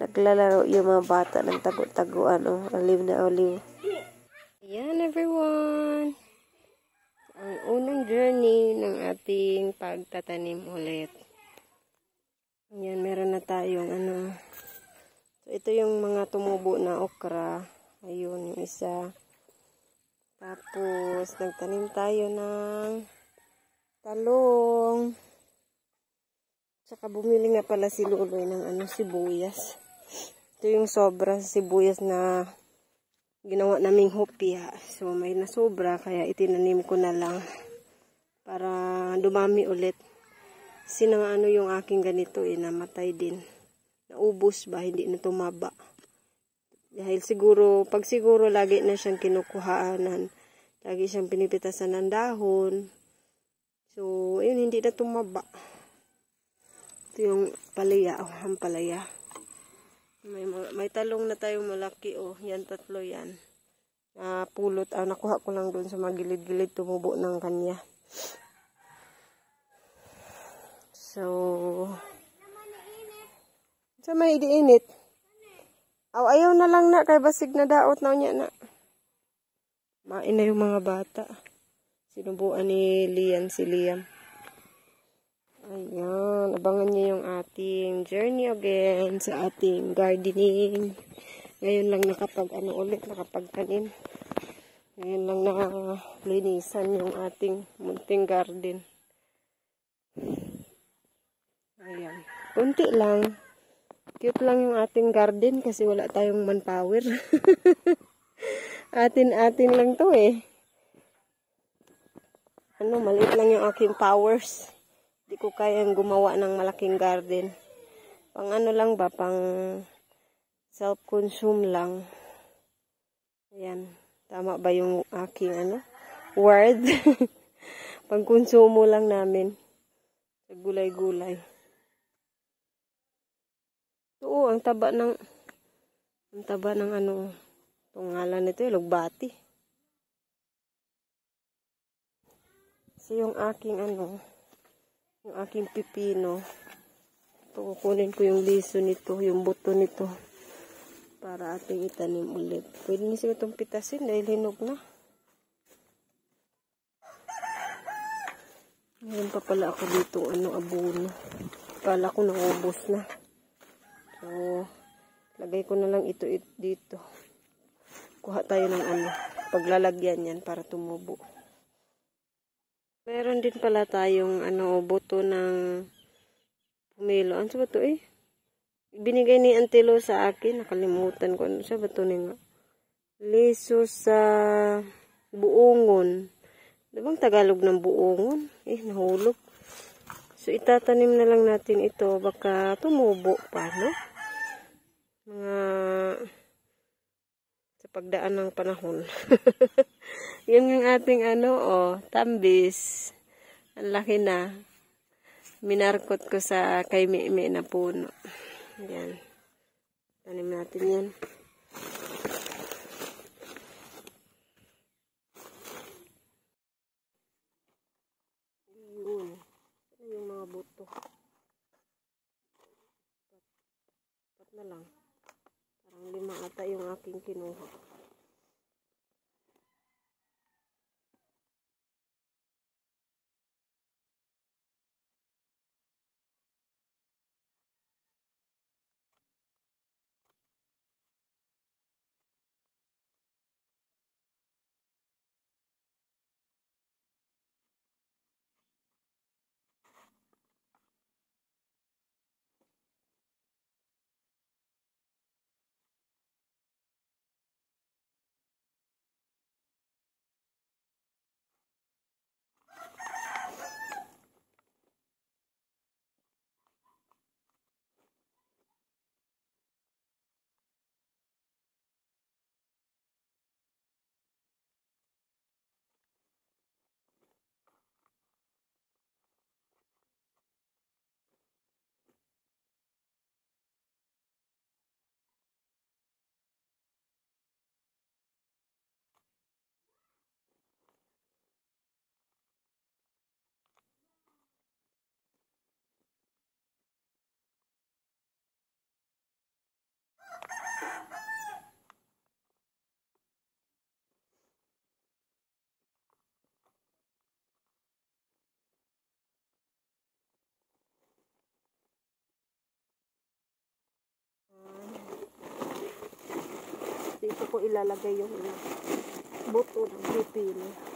Naglalaro yung mga bata ng tagu-taguan, oh. Olive na olive. Ayan, everyone. Ang unang journey ng ating pagtatanim ulit. Ayan, meron na tayong ano. So, ito yung mga tumubo na okra. Ayun, yung isa. Tapos, nagtanim tayo ng talong. Tsaka bumili nga pala si Luloy ng sibuyas. Ito yung sobra sibuyas na ginawa naming hopya. So, may nasobra, kaya itinanim ko na lang para dumami ulit. Kasi yung aking ganito, namatay din. Naubos ba, hindi na tumaba. Dahil siguro, pag siguro lagi na siyang kinukuhaanan, lagi siyang pinipitasan ng dahon. So, ayun, hindi na tumaba. Ito yung palaya, ang palaya. May talong na tayong malaki, yan, 3 yan. Pulot, nakuha ko lang doon sa mga gilid-gilid, tumubo ng kanya. So, sa may diinit. Ayaw na lang na, kay basig na daot na niya na. Main na yung mga bata. Sinubuan ni Liam, si Liam. Ayan, abangan niyo yung ating journey again sa ating gardening. Ngayon lang nakapagtanim. Ngayon lang linisan yung ating munting garden. Ayan, kunti lang. Cute lang yung ating garden kasi wala tayong manpower. Atin-atin lang to maliit lang yung aking powers. Hindi ko kayang gumawa ng malaking garden. Pang lang ba, pang self-consume lang. Ayan. Tama ba yung aking word? Pang konsumo lang namin. Sa gulay-gulay. Oo, ang taba ng itong ngalan nito, lugbati. So yung aking yung aking pipino, kukunin ko yung liso nito, yung buto nito, para ating itanim ulit. Pwede nyo siya itong pitasin dahil hinog na. Ngayon pa pala ako dito, abono. Kala ko naubos na. So, lagay ko na lang ito dito. Kuha tayo ng paglalagyan yan para tumubo. Meron din pala tayong buto ng pumelo. Ano ba ito Binigay ni Antelo sa akin. Nakalimutan ko. Ano siya ba ito nga? Liso sa buongon. Diba Tagalog ng buongon? Nahulog. So, itatanim na lang natin ito. Baka tumubo pa, no? Sa pagdaan ng panahon. Yung ating tambis. Ang laki na. Minarkot ko sa kay Mimi na puno. Yan. Tanim natin yan. Yun. Ano yung mga buto? Pat na lang. Parang 5 ata yung aking kinuha. dito ko ilalagay yung buto ng pipino.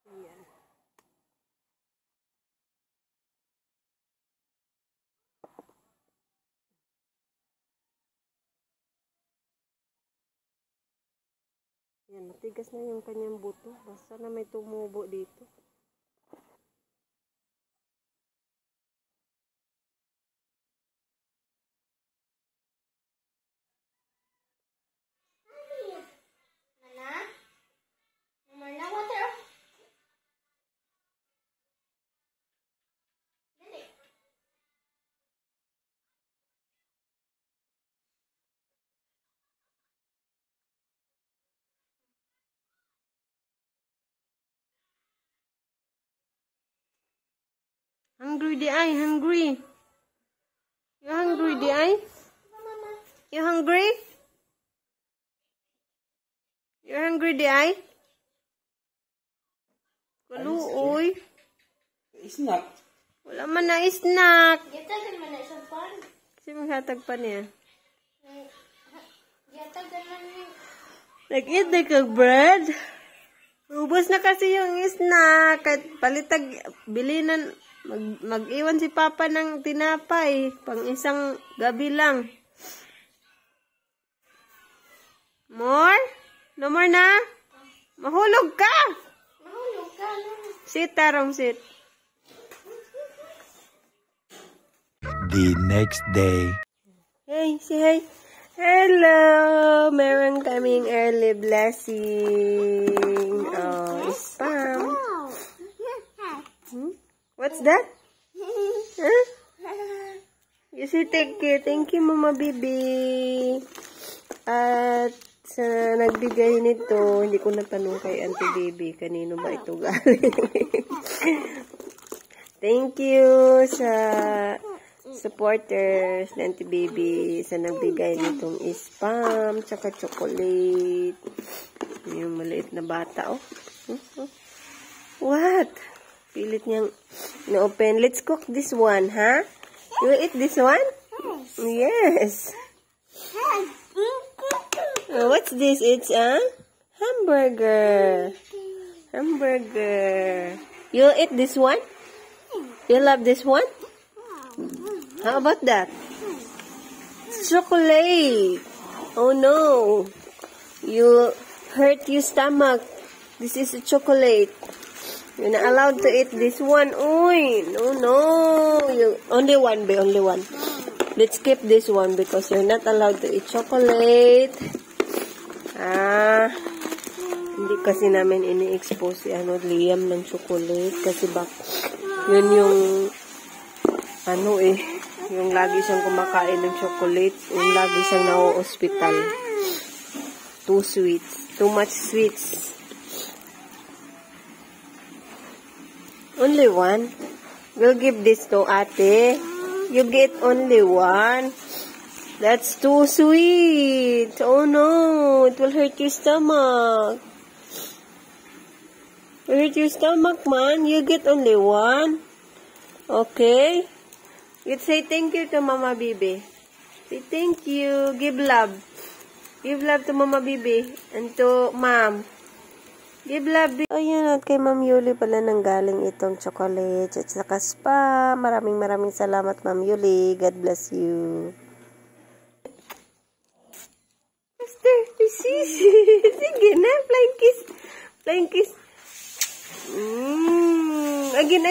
Ayan. Ayan, matigas na yung kanyang buto. Basta na may tumubo dito. Hungry di ay, hungry. You hungry di ay? You hungry? You hungry di ay? Kaluoy. Snack. Wala man na snack. Gatagan man na sa pan. Kasi maghatag pa niya. Gatagan man ni. Nag-eat na kag bread. Ubus na kasi yung snack. At palitag, bilinan. Mag-iwan si Papa ng tinapay. Pang isang gabi lang. More? No more na? Mahulog ka! Mahulog ka na. Sit, tarong sit. The next day. Hey, say hi. Hello! Meron kaming early blessing. Oh, spam. What's that? Huh? You say thank you. Thank you, Mama Bibi. At sa nagbigay nito, hindi ko natanong kay Auntie Bibi. Kanino ba ito galing? Thank you sa supporters ni Auntie Bibi sa nagbigay nitong spam tsaka chocolate. Yung maliit na bata, oh. What? Pilit niyang na-open. Let's cook this one, huh? You will eat this one? Yes. What's this? It's a hamburger. Hamburger. You'll eat this one? You love this one? How about that? Chocolate. Oh no. You hurt your stomach. This is a chocolate. You're not allowed to eat this one. Uy, no. You, only one, babe, only one. Let's skip this one because you're not allowed to eat chocolate. Hindi kasi namin ini-expose si Liam ng chocolate kasi yun yung yung lagi siyang kumakain ng chocolate, yung lagi siyang na-hospital. Too sweets. Too much sweets. Only one? We'll give this to ate. You get only one. That's too sweet. Oh no, it will hurt your stomach. It will hurt your stomach, man. You get only one. Okay? You'd say thank you to Mama Bibi. Say thank you. Give love. Give love to Mama Bibi and to Mom. Give love. Ayun, at kay Ma'am Yuli pala nang galing itong chocolate at saka spa. Maraming salamat, Ma'am Yuli. God bless you. Master, sige na. Flying kiss. Flying kiss. Again.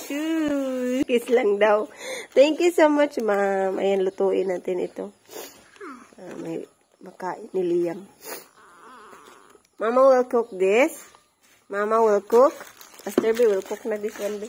Sure. Kiss lang daw. Thank you so much, Ma'am. Ayan, lutuin natin ito. May makain ni Liam. Mama will cook this. Mama will cook. Master B will cook na this one.